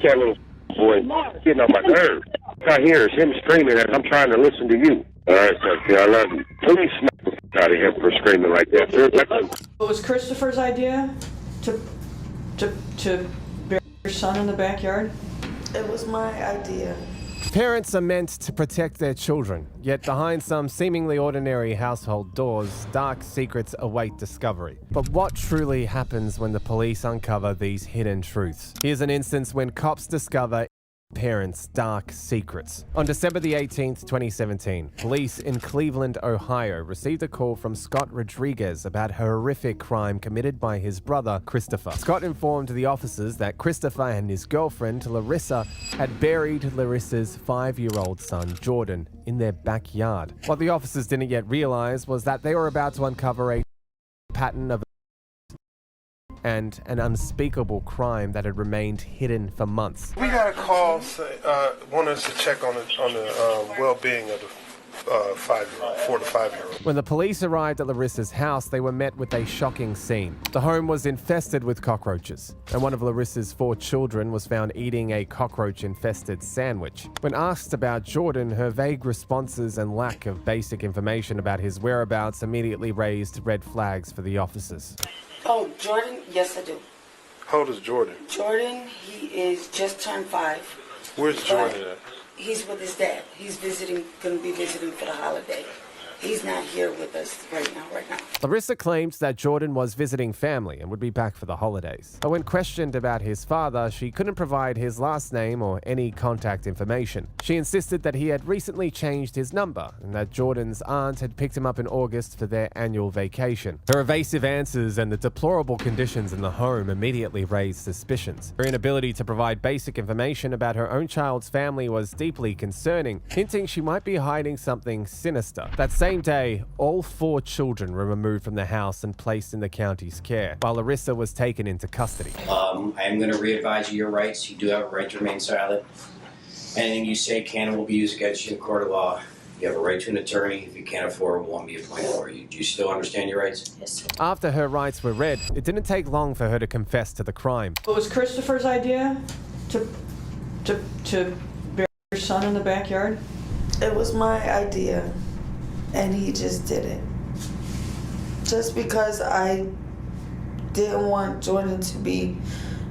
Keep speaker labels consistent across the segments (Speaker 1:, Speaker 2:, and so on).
Speaker 1: That little boy getting on my nerves. I hear is him screaming as I'm trying to listen to you. All right, sir. I love you. Please smack the fuck out of him for screaming like that.
Speaker 2: It was Christopher's idea to bury your son in the backyard?
Speaker 3: It was my idea.
Speaker 4: Parents are meant to protect their children, yet behind some seemingly ordinary household doors, dark secrets await discovery. But what truly happens when the police uncover these hidden truths? Here's an instance when cops discover parents' dark secrets. On December the 18th, 2017, police in Cleveland, Ohio received a call from Scott Rodriguez about a horrific crime committed by his brother, Christopher. Scott informed the officers that Christopher and his girlfriend, Larissa, had buried Larissa's 5-year-old son, Jordan, in their backyard. What the officers didn't yet realize was that they were about to uncover a pattern of and an unspeakable crime that had remained hidden for months.
Speaker 5: We got a call wanting us to check on the well-being of the 4 to 5-year-old.
Speaker 4: When the police arrived at Larissa's house, they were met with a shocking scene. The home was infested with cockroaches, and one of Larissa's 4 children was found eating a cockroach-infested sandwich. When asked about Jordan, her vague responses and lack of basic information about his whereabouts immediately raised red flags for the officers.
Speaker 3: Oh, Jordan? Yes, I do.
Speaker 5: How old is Jordan?
Speaker 3: Jordan, he is just turned 5.
Speaker 5: Where's Jordan at?
Speaker 3: He's with his dad. He's going to be visiting for the holiday. He's not here with us right now.
Speaker 4: Larissa claimed that Jordan was visiting family and would be back for the holidays. But when questioned about his father, she couldn't provide his last name or any contact information. She insisted that he had recently changed his number and that Jordan's aunt had picked him up in August for their annual vacation. Her evasive answers and the deplorable conditions in the home immediately raised suspicions. Her inability to provide basic information about her own child's family was deeply concerning, hinting she might be hiding something sinister. That same day, all 4 children were removed from the house and placed in the county's care, while Larissa was taken into custody.
Speaker 6: I am going to re-advise you your rights. You do have a right to remain silent. Anything you say can and will be used against you in court of law. You have a right to an attorney. If you can't afford one, be appointed for you. Do you still understand your rights?
Speaker 3: Yes, sir.
Speaker 4: After her rights were read, it didn't take long for her to confess to the crime.
Speaker 2: It was Christopher's idea to bury your son in the backyard?
Speaker 3: It was my idea, and he just did it. Just because I didn't want Jordan to be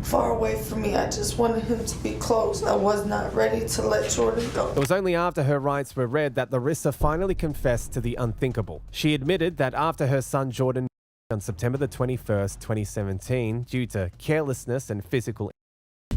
Speaker 3: far away from me. I just wanted him to be close. I was not ready to let Jordan go.
Speaker 4: It was only after her rights were read that Larissa finally confessed to the unthinkable. She admitted that after her son Jordan on September the 21st, 2017, due to carelessness and physical,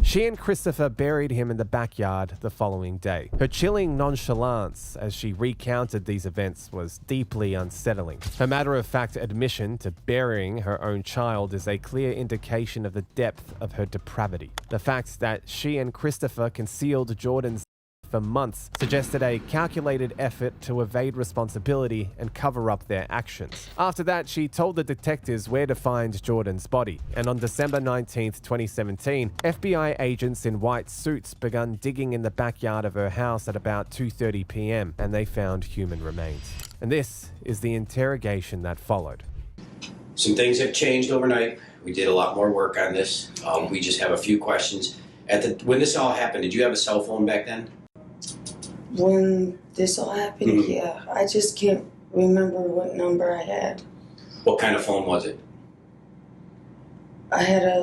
Speaker 4: she and Christopher buried him in the backyard the following day. Her chilling nonchalance as she recounted these events was deeply unsettling. Her matter-of-fact admission to burying her own child is a clear indication of the depth of her depravity. The fact that she and Christopher concealed Jordan's for months suggested a calculated effort to evade responsibility and cover up their actions. After that, she told the detectives where to find Jordan's body, and on December 19th, 2017, FBI agents in white suits began digging in the backyard of her house at about 2:30 p.m., and they found human remains. And this is the interrogation that followed.
Speaker 6: Some things have changed overnight. We did a lot more work on this. We just have a few questions. When this all happened, did you have a cell phone back then?
Speaker 3: When this all happened, yeah. I just can't remember what number I had.
Speaker 6: What kind of phone was it?
Speaker 3: I had it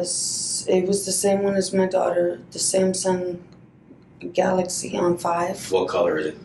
Speaker 3: was the same one as my daughter, the Samsung Galaxy on 5.
Speaker 6: What color is it?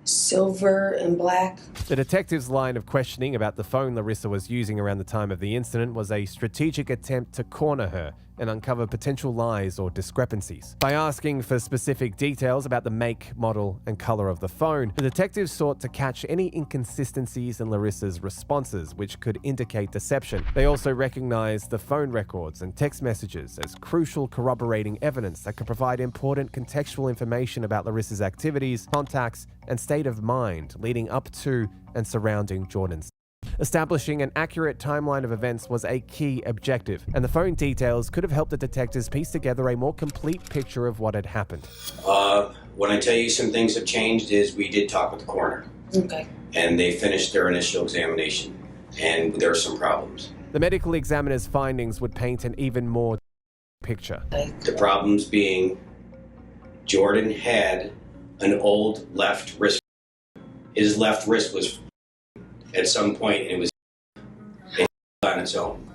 Speaker 3: Silver and black.
Speaker 4: The detective's line of questioning about the phone Larissa was using around the time of the incident was a strategic attempt to corner her and uncover potential lies or discrepancies. By asking for specific details about the make, model, and color of the phone, the detectives sought to catch any inconsistencies in Larissa's responses, which could indicate deception. They also recognized the phone records and text messages as crucial corroborating evidence that could provide important contextual information about Larissa's activities, contacts, and state of mind leading up to and surrounding Jordan's. Establishing an accurate timeline of events was a key objective, and the phone details could have helped the detectives piece together a more complete picture of what had happened.
Speaker 6: When I tell you some things have changed is we did talk with the coroner.
Speaker 3: Okay.
Speaker 6: And they finished their initial examination, and there are some problems.
Speaker 4: The medical examiner's findings would paint an even more picture.
Speaker 6: The problems being Jordan had an old left wrist. His left wrist was at some point, and it was on its own.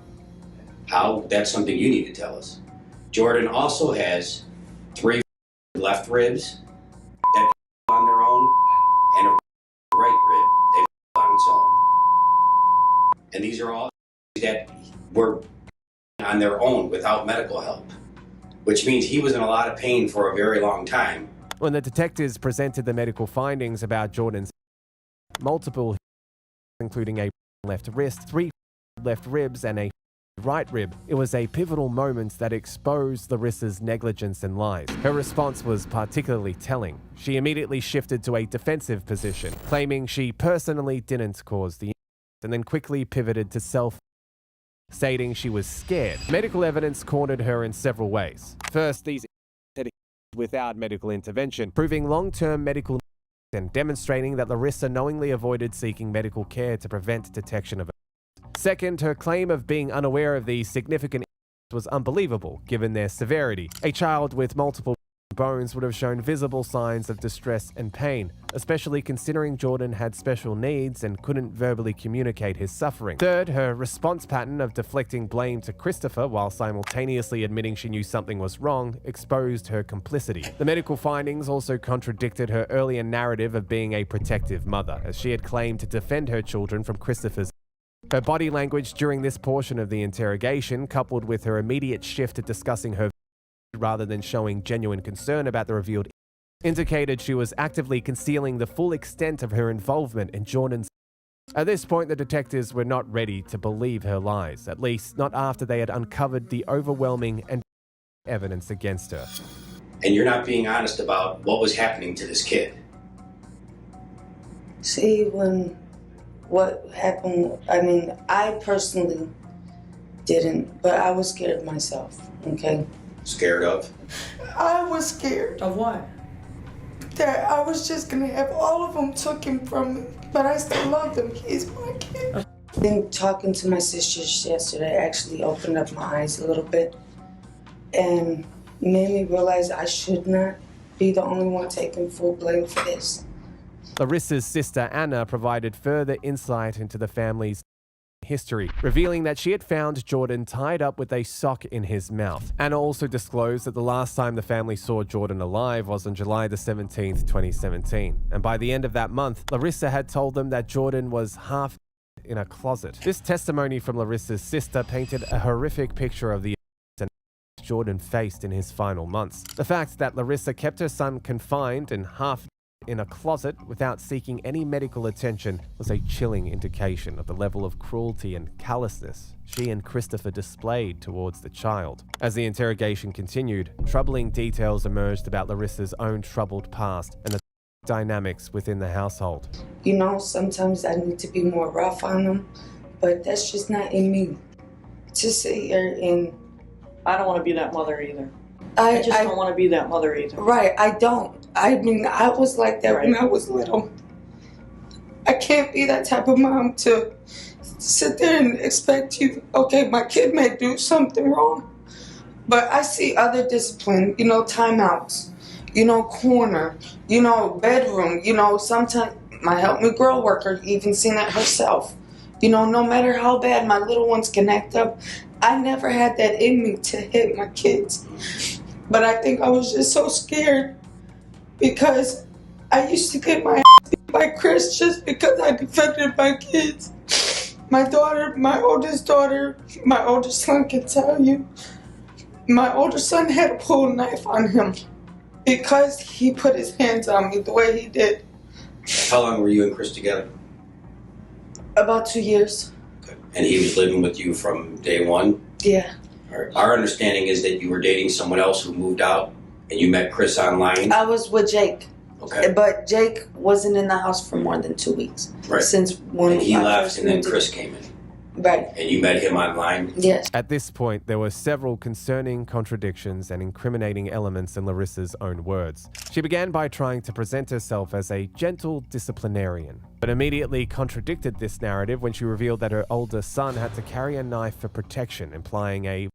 Speaker 6: How? That's something you need to tell us. Jordan also has 3 left ribs that on their own, and a right rib that on its own. And these are all that were on their own without medical help, which means he was in a lot of pain for a very long time.
Speaker 4: When the detectives presented the medical findings about Jordan's multiple, including a left wrist, 3 left ribs, and a right rib, it was a pivotal moment that exposed Larissa's negligence and lies. Her response was particularly telling. She immediately shifted to a defensive position, claiming she personally didn't cause the incident, and then quickly pivoted to stating she was scared. Medical evidence cornered her in several ways. First, these without medical intervention, proving long-term medical and demonstrating that Larissa knowingly avoided seeking medical care to prevent detection of it. Second, her claim of being unaware of these significant was unbelievable, given their severity. A child with multiple bones would have shown visible signs of distress and pain, especially considering Jordan had special needs and couldn't verbally communicate his suffering. Third, her response pattern of deflecting blame to Christopher while simultaneously admitting she knew something was wrong exposed her complicity. The medical findings also contradicted her earlier narrative of being a protective mother, as she had claimed to defend her children from Christopher's. Her body language during this portion of the interrogation, coupled with her immediate shift to discussing her rather than showing genuine concern about the revealed, indicated she was actively concealing the full extent of her involvement in Jordan's. At this point, the detectives were not ready to believe her lies, at least not after they had uncovered the overwhelming and evidence against her.
Speaker 6: And you're not being honest about what was happening to this kid.
Speaker 3: See, what happened, I mean, I personally didn't, but I was scared myself, okay?
Speaker 6: Scared of?
Speaker 3: I was scared
Speaker 2: Of what?
Speaker 3: that I was just gonna have all of them taken from me, but I still love them. He's my kid. Then talking to my sisters yesterday actually opened up my eyes a little bit and made me realize I should not be the only one taking full blame for this.
Speaker 4: Larissa's sister Anna provided further insight into the family's history, revealing that she had found Jordan tied up with a sock in his mouth. Anna also disclosed that the last time the family saw Jordan alive was on July the 17th, 2017, and by the end of that month, Larissa had told them that Jordan was half in a closet. This testimony from Larissa's sister painted a horrific picture of the Jordan faced in his final months. The fact that Larissa kept her son confined and half in a closet without seeking any medical attention was a chilling indication of the level of cruelty and callousness she and Christopher displayed towards the child. As the interrogation continued, troubling details emerged about Larissa's own troubled past and the dynamics within the household.
Speaker 3: You know, sometimes I need to be more rough on them, but that's just not in me. To sit here and...
Speaker 2: I don't want to be that mother either. I just don't want to be that mother either.
Speaker 3: Right, I don't. I mean, I was like that when I was little. I can't be that type of mom to sit there and expect you, okay, my kid may do something wrong, but I see other discipline, you know, timeouts, you know, corner, you know, bedroom, you know, sometimes my Help Me Grow worker even seen it herself. You know, no matter how bad my little ones can act up, I never had that in me to hit my kids. But I think I was just so scared because I used to get my ass beat by Chris just because I defended my kids. My daughter, my oldest son can tell you, my older son had a pull knife on him because he put his hands on me the way he did.
Speaker 6: How long were you and Chris together?
Speaker 3: About 2 years.
Speaker 6: Okay. And he was living with you from day one?
Speaker 3: Yeah.
Speaker 6: Our understanding is that you were dating someone else who moved out and you met Chris online?
Speaker 3: I was with Jake.
Speaker 6: Okay.
Speaker 3: But Jake wasn't in the house for more than 2 weeks.
Speaker 6: Right.
Speaker 3: Since when
Speaker 6: and he
Speaker 3: I
Speaker 6: left
Speaker 3: first
Speaker 6: and then
Speaker 3: moved
Speaker 6: Chris came in.
Speaker 3: Right.
Speaker 6: And you met him online?
Speaker 3: Yes.
Speaker 4: At this point, there were several concerning contradictions and incriminating elements in Larissa's own words. She began by trying to present herself as a gentle disciplinarian, but immediately contradicted this narrative when she revealed that her older son had to carry a knife for protection, implying a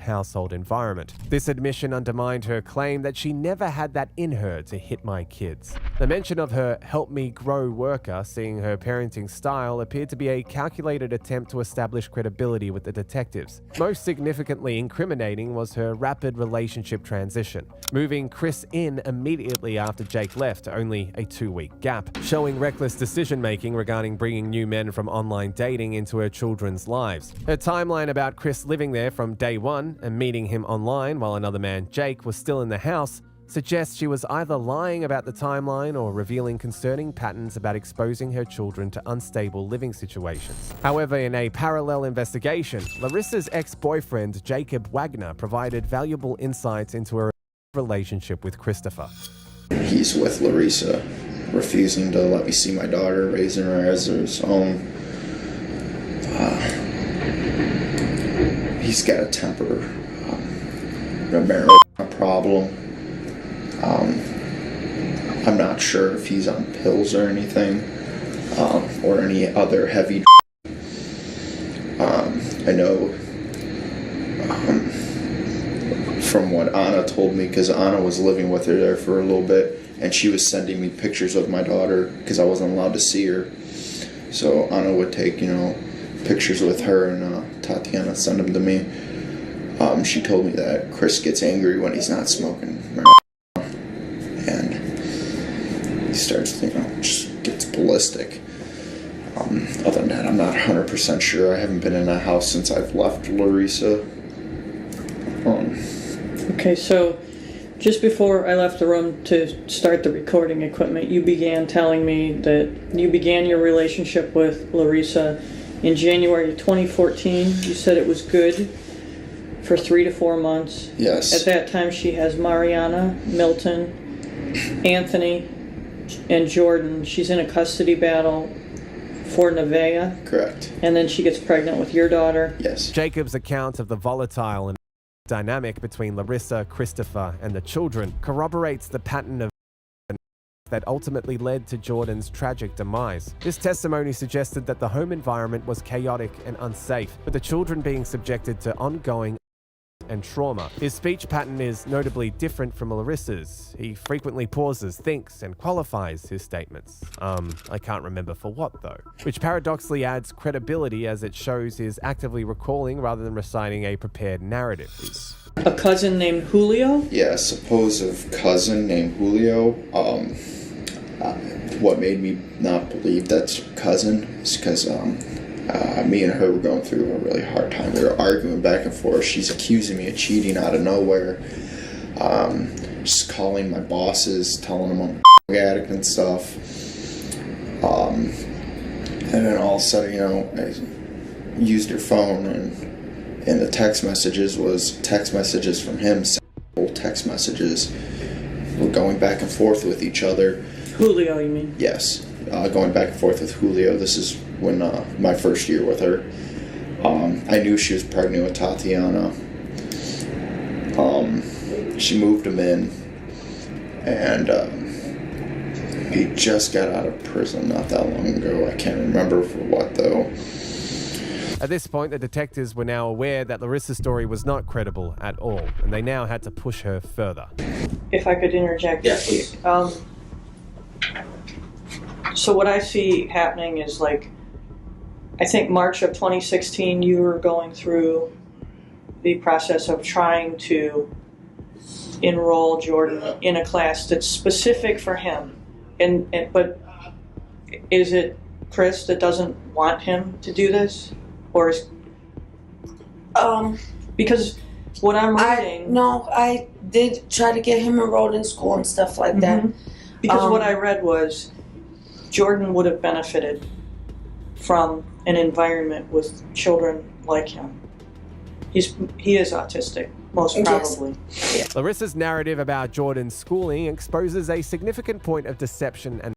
Speaker 4: household environment. This admission undermined her claim that she never had that in her to hit my kids. The mention of her help me grow worker seeing her parenting style appeared to be a calculated attempt to establish credibility with the detectives. Most significantly incriminating was her rapid relationship transition, moving Chris in immediately after Jake left, only a 2-week gap, showing reckless decision-making regarding bringing new men from online dating into her children's lives. Her timeline about Chris living there from day one and meeting him online while another man, Jake, was still in the house suggests she was either lying about the timeline or revealing concerning patterns about exposing her children to unstable living situations. However, in a parallel investigation, Larissa's ex-boyfriend, Jacob Wagner, provided valuable insights into her relationship with Christopher.
Speaker 7: He's with Larissa, refusing to let me see my daughter, raising her as his own. He's got a temper, a marijuana problem. I'm not sure if he's on pills or anything, or any other heavy. I know from what Anna told me, because Anna was living with her there for a little bit, and she was sending me pictures of my daughter because I wasn't allowed to see her. So Anna would take, pictures with her, and Tatiana send them to me. She told me that Chris gets angry when he's not smoking marijuana, and he starts, just gets ballistic. Other than that, I'm not 100% sure. I haven't been in a house since I've left Larissa.
Speaker 2: Okay, so just before I left the room to start the recording equipment, you began telling me that you began your relationship with Larissa in January of 2014. You said it was good for 3 to 4 months.
Speaker 7: Yes.
Speaker 2: At that time, she has Mariana, Milton, Anthony, and Jordan. She's in a custody battle for Nevaeh.
Speaker 7: Correct.
Speaker 2: And then she gets pregnant with your daughter.
Speaker 7: Yes.
Speaker 4: Jacob's account of the volatile and dynamic between Larissa, Christopher, and the children corroborates the pattern of that ultimately led to Jordan's tragic demise. This testimony suggested that the home environment was chaotic and unsafe, with the children being subjected to ongoing and trauma. His speech pattern is notably different from Larissa's. He frequently pauses, thinks, and qualifies his statements. I can't remember for what though. Which paradoxically adds credibility as it shows he is actively recalling rather than reciting a prepared narrative.
Speaker 2: A cousin named Julio?
Speaker 7: Yeah, a supposed cousin named Julio. What made me not believe that's cousin is because me and her were going through a really hard time. We were arguing back and forth. She's accusing me of cheating out of nowhere. Just calling my bosses, telling them I'm a addict and stuff. And then all of a sudden, I used her phone, and the text messages was text messages from him, old text messages. We're going back and forth with each other.
Speaker 2: Julio, you mean?
Speaker 7: Yes, going back and forth with Julio. This is when my first year with her. I knew she was pregnant with Tatiana. She moved him in, and he just got out of prison not that long ago. I can't remember for what though.
Speaker 4: At this point, the detectives were now aware that Larissa's story was not credible at all, and they now had to push her further.
Speaker 2: If I could interject.
Speaker 6: Yeah, please.
Speaker 2: So what I see happening is I think March of 2016, you were going through the process of trying to enroll Jordan in a class that's specific for him. But is it Chris that doesn't want him to do this? Or is... Because what I'm reading...
Speaker 3: I did try to get him enrolled in school and stuff like that.
Speaker 2: Because what I read was Jordan would have benefited from an environment with children like him. He is autistic, most probably.
Speaker 3: Yes.
Speaker 4: Larissa's narrative about Jordan's schooling exposes a significant point of deception and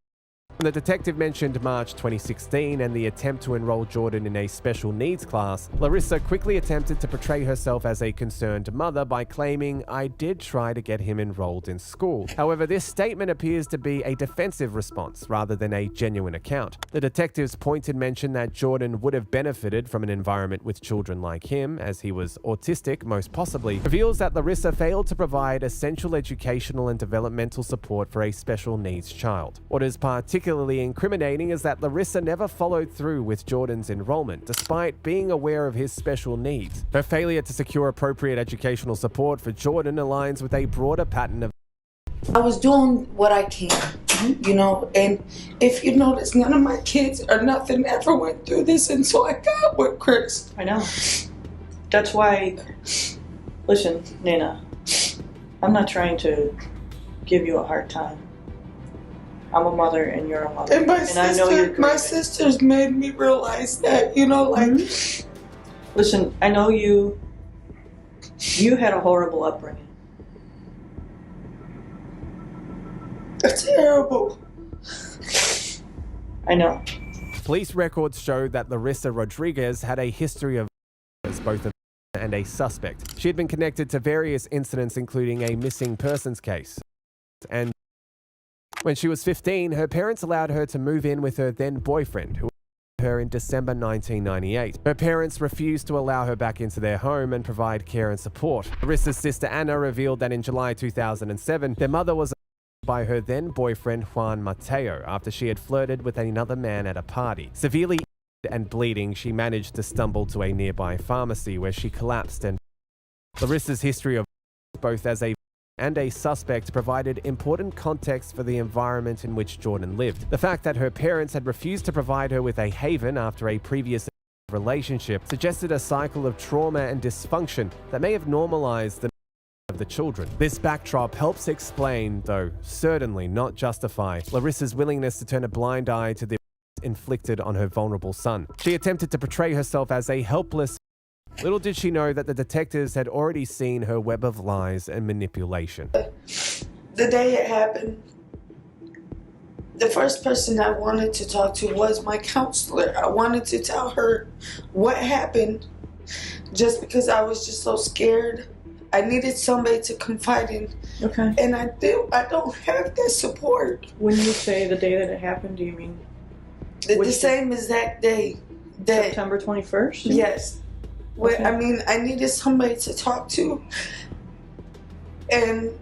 Speaker 4: The detective mentioned March 2016 and the attempt to enroll Jordan in a special needs class. Larissa quickly attempted to portray herself as a concerned mother by claiming, "I did try to get him enrolled in school." However, this statement appears to be a defensive response rather than a genuine account. The detective's pointed mention that Jordan would have benefited from an environment with children like him, as he was autistic most possibly, reveals that Larissa failed to provide essential educational and developmental support for a special needs child. What is particularly incriminating is that Larissa never followed through with Jordan's enrollment, despite being aware of his special needs. Her failure to secure appropriate educational support for Jordan aligns with a broader pattern of
Speaker 3: I was doing what I can, you know, and if you notice, none of my kids or nothing ever went through this until I got with Chris.
Speaker 2: I know. That's why, listen, Nina, I'm not trying to give you a hard time. I'm a mother and you're a mother.
Speaker 3: And
Speaker 2: I know you're
Speaker 3: my sisters made me realize that, you know, like...
Speaker 2: Listen, I know you had a horrible upbringing.
Speaker 3: It's terrible.
Speaker 2: I know.
Speaker 4: Police records show that Larissa Rodriguez had a history of both a and a suspect. She had been connected to various incidents, including a missing persons case. And when she was 15, her parents allowed her to move in with her then boyfriend, who her in December 1998. Her parents refused to allow her back into their home and provide care and support. Larissa's sister Anna revealed that in July 2007, their mother was by her then boyfriend Juan Mateo after she had flirted with another man at a party. Severely and bleeding, she managed to stumble to a nearby pharmacy where she collapsed, and Larissa's history of both as a and a suspect provided important context for the environment in which Jordan lived. The fact that her parents had refused to provide her with a haven after a previous relationship suggested a cycle of trauma and dysfunction that may have normalized the of the children. This backdrop helps explain, though certainly not justify, Larissa's willingness to turn a blind eye to the inflicted on her vulnerable son. She attempted to portray herself as a helpless. Little did she know that the detectives had already seen her web of lies and manipulation.
Speaker 3: The day it happened, the first person I wanted to talk to was my counselor. I wanted to tell her what happened just because I was just so scared. I needed somebody to confide in.
Speaker 2: Okay.
Speaker 3: And I don't have that support.
Speaker 2: When you say the day that it happened, do you mean
Speaker 3: The same exact day. That,
Speaker 2: September 21st?
Speaker 3: Yes.
Speaker 2: Okay.
Speaker 3: I mean, I needed somebody to talk to. And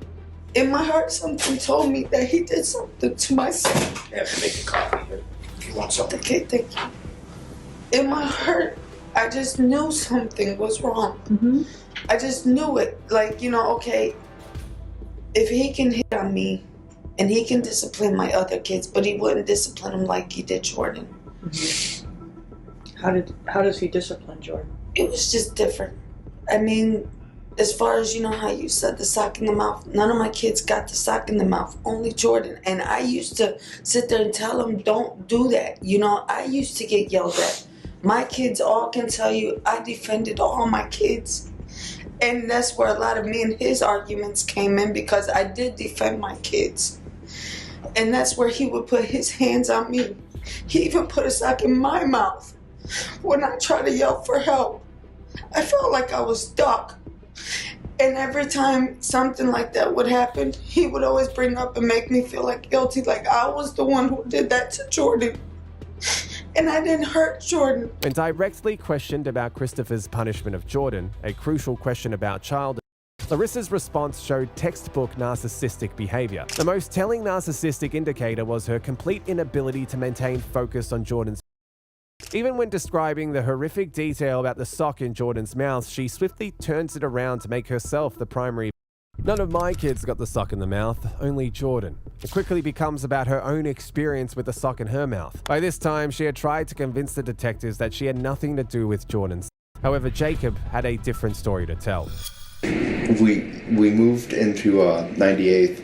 Speaker 3: in my heart, something told me that he did something to my son.
Speaker 6: You have to make a coffee here if you want something.
Speaker 3: Okay, thank you. In my heart, I just knew something was wrong.
Speaker 2: Mm-hmm.
Speaker 3: I just knew it. Like, you know, okay, if he can hit on me and he can discipline my other kids, but he wouldn't discipline them like he did Jordan.
Speaker 2: Mm-hmm. How does he discipline Jordan?
Speaker 3: It was just different. I mean, as far as, you know, how you said the sock in the mouth, none of my kids got the sock in the mouth, only Jordan. And I used to sit there and tell him, don't do that. You know, I used to get yelled at. My kids all can tell you I defended all my kids. And that's where a lot of me and his arguments came in, because I did defend my kids. And that's where he would put his hands on me. He even put a sock in my mouth when I tried to yell for help. I felt like I was stuck. And every time something like that would happen, he would always bring up and make me feel like guilty, like I was the one who did that to Jordan. And I didn't hurt Jordan.
Speaker 4: When directly questioned about Christopher's punishment of Jordan, a crucial question about childhood, Larissa's response showed textbook narcissistic behavior. The most telling narcissistic indicator was her complete inability to maintain focus on Jordan's. Even when describing the horrific detail about the sock in Jordan's mouth, she swiftly turns it around to make herself the primary. None of my kids got the sock in the mouth, only Jordan. It quickly becomes about her own experience with the sock in her mouth. By this time, she had tried to convince the detectives that she had nothing to do with Jordan's. However, Jacob had a different story to tell.
Speaker 7: We moved into 98th,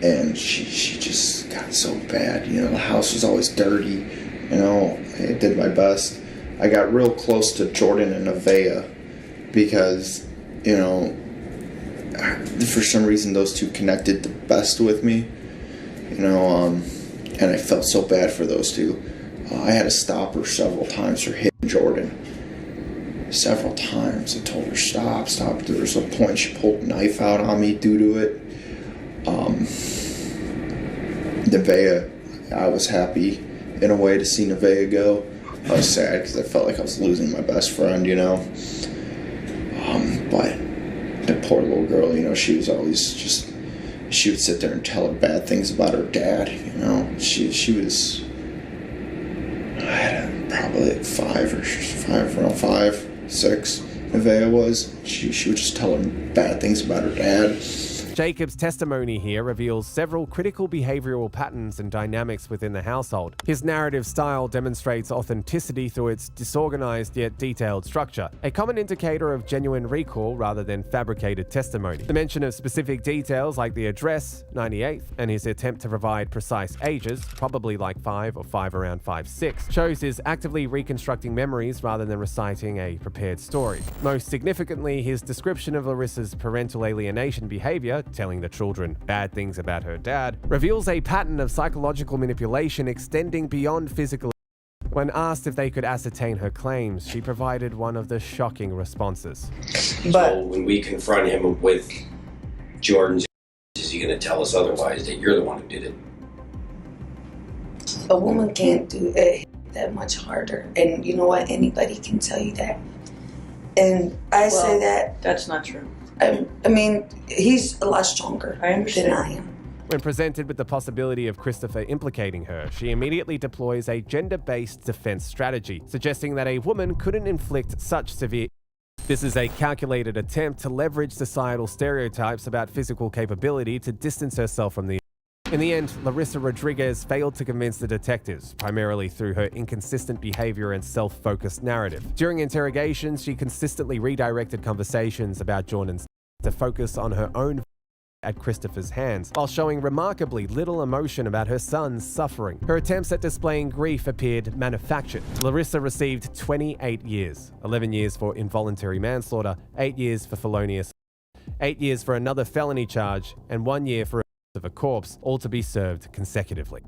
Speaker 7: and she just got so bad. You know, the house was always dirty. You know, I did my best. I got real close to Jordan and Nevaeh because, you know, for some reason those two connected the best with me. You know, And I felt so bad for those two. I had to stop her several times for hitting Jordan. Several times. I told her, stop. There was a point she pulled a knife out on me due to it. Nevaeh, I was happy in a way to see Nevaeh go. I was sad because I felt like I was losing my best friend, you know. But the poor little girl, you know, she was always just, she would sit there and tell her bad things about her dad, you know. She was, probably like 5, 6, Nevaeh was. She would just tell her bad things about her dad.
Speaker 4: Jacob's testimony here reveals several critical behavioral patterns and dynamics within the household. His narrative style demonstrates authenticity through its disorganized yet detailed structure, a common indicator of genuine recall rather than fabricated testimony. The mention of specific details like the address, 98th, and his attempt to provide precise ages, probably like 5 or 5 around 5, 6, shows his actively reconstructing memories rather than reciting a prepared story. Most significantly, his description of Larissa's parental alienation behavior, telling the children bad things about her dad, reveals a pattern of psychological manipulation extending beyond physical. When asked if they could ascertain her claims, she provided one of the shocking responses.
Speaker 6: So when we confront him with Jordan's, is he going to tell us otherwise, that you're the one who did it?
Speaker 3: A woman can't do it that much harder. And you know what? Anybody can tell you that. And I say that.
Speaker 2: That's not true.
Speaker 3: I mean, he's a lot stronger than I am.
Speaker 4: When presented with the possibility of Christopher implicating her, she immediately deploys a gender-based defense strategy, suggesting that a woman couldn't inflict such severe. This is a calculated attempt to leverage societal stereotypes about physical capability to distance herself from the. In the end, Larissa Rodriguez failed to convince the detectives, primarily through her inconsistent behavior and self-focused narrative. During interrogations, she consistently redirected conversations about Jordan's to focus on her own at Christopher's hands, while showing remarkably little emotion about her son's suffering. Her attempts at displaying grief appeared manufactured. Larissa received 28 years, 11 years for involuntary manslaughter, 8 years for felonious, 8 years for another felony charge, and 1 year for of a corpse, all to be served consecutively.